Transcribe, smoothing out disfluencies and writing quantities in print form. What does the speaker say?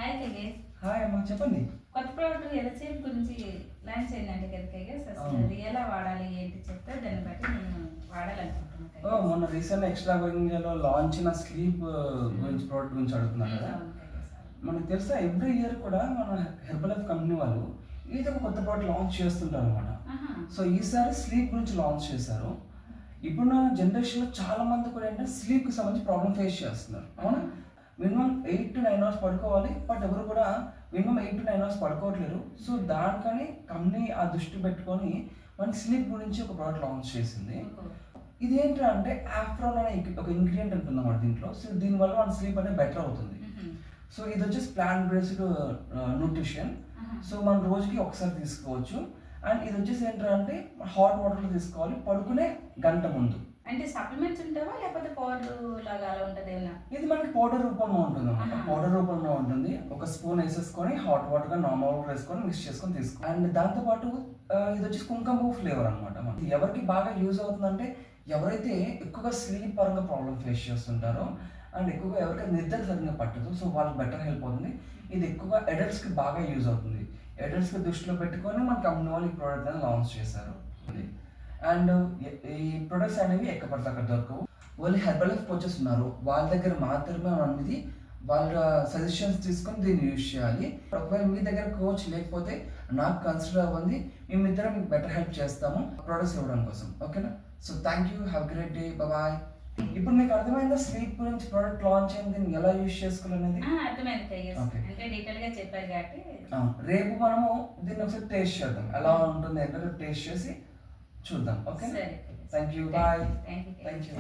Hi కగేష్. Hi అమ్మా, చెప్పండి. కొత్త ప్రోడక్ట్ ఎలసేపు గురించి లాంచ్ అయిందంటే కదా కగేష్, అసలు అది ఎలా వాడాలి ఏంటి చెప్తే దాన్ని బట్టి నేను వాడాలనుకుంటున్నాను కగేష్. మొన్న రీసెంట్ ఎక్స్ట్రా గోయింగ్లో లాంచ్ అయిన స్లీప్ గురించి ప్రోడక్ట్ గురించి అడుగుతున్నారు కదా. అవును కగేష్, అవును. మనకు తెలుసా ఎవ్రీ ఇయర్ కూడా మన హెర్బల్ లైఫ్ కంపెనీ వాళ్ళు ఏదో ఒక కొత్త ప్రోడక్ట్ లాంచ్ చేస్తుంటారు అనమాట. ఆహా. సో ఈసారి స్లీప్ గురించి లాంచ్ చేశారు. ఇప్పుడున్న జనరేషన్లో చాలా మంది కూడా ఏంటంటే స్లీప్కి సంబంధించి ప్రాబ్లం ఫేస్ చేస్తున్నారు. అవునా, మినిమం 8 to 9 అవర్స్ పడుకోవాలి, బట్ ఎవరు కూడా మినిమం 8 to 9 అవర్స్ పడుకోవట్లేరు. సో దానికని కంపెనీ ఆ దృష్టి పెట్టుకొని మన స్లీప్ గురించి ఒక ప్రోడక్ట్ లాంచ్ చేసింది. ఇది ఏంటంటే ఆఫ్రోల్ అనే ఒక ఇంగ్రీడియంట్ ఉంటుంది అన్నమాట దీంట్లో. సో దీనివల్ల మన స్లీప్ అనేది బెటర్ అవుతుంది. సో ఇది వచ్చేసి ప్లాంట్ బేస్డ్ న్యూట్రిషన్. సో మనం రోజుకి ఒకసారి తీసుకోవచ్చు. అండ్ ఇది వచ్చేసి ఏంటంటే హాట్ వాటర్లో తీసుకోవాలి పడుకునే గంట ముందు. అంటే సప్లిమెంట్స్ ఉంటావా లేకపోతే పౌడర్ లాగా అలా ఉంటుంది ఏమన్నా? ఇది మనకి పౌడర్ రూపంలో ఉంటుంది అన్నమాట. పౌడర్ రూపంలో ఉంటుంది. ఒక స్పూన్ వేసేసుకొని హాట్ వాటర్ గా నార్మల్ వాటర్ వేసుకొని మిక్స్ చేసుకొని తీసుకో. అండ్ దాంతోపాటు ఇది వచ్చేసి కుంకుమ పువ్వు ఫ్లేవర్ అనమాట. ఎవరికి బాగా యూజ్ అవుతుందంటే ఎవరైతే ఎక్కువగా స్లీప్ పరంగా ప్రాబ్లమ్ ఫేస్ చేస్తుంటారో అండ్ ఎక్కువగా ఎవరికైతే నిద్ర సరిగ్గా పట్టదు, సో వాళ్ళకి బెటర్ హెల్ప్ అవుతుంది. ఇది ఎక్కువగా అడల్ట్స్కి బాగా యూజ్ అవుతుంది. అడల్ట్స్కి దృష్టిలో పెట్టుకొని మన కంపెనీ వాళ్ళు ఈ ప్రోడక్ట్ అనేది లాంచ్ చేశారు. అండ్ ఈ ప్రొడక్ట్స్ అనేవి ఎక్కడ పడితే అక్కడ దొరకవు. వాళ్ళు హెర్బల్ లైఫ్ కోచెస్ ఉన్నారు, వాళ్ళ దగ్గర మాత్రమే అనేది వాళ్ళ సజెషన్స్ తీసుకొని దీన్ని యూజ్ చేయాలి. ఒకవేళ మీ దగ్గర కోచ్ లేకపోతే నాకు కన్సిడర్ అవ్వండి, మేమిద్దరం మీకు బెటర్ హెల్ప్ చేస్తాము ప్రొడక్ట్స్ ఇవ్వడం కోసం. ఓకేనా? So thank you, have great day, bye. ఇప్పుడు మీకు అర్థమైందా స్లీప్ గురించి ప్రోడక్ట్ లాంచ్ అయింది, దీన్ని ఎలా యూజ్ చేసుకోవాలనేది? అర్థమైంది కగేష్, అంటే డీటెయిల్ గా చెప్పారు కాబట్టి. రేపు మనము దీన్ని ఒకసారి టేస్ట్ చేద్దాం, ఎలా ఉంటుంది ఏంటో టేస్ట్ చేసి చూద్దాం. Okay, thank you, bye. Thank you.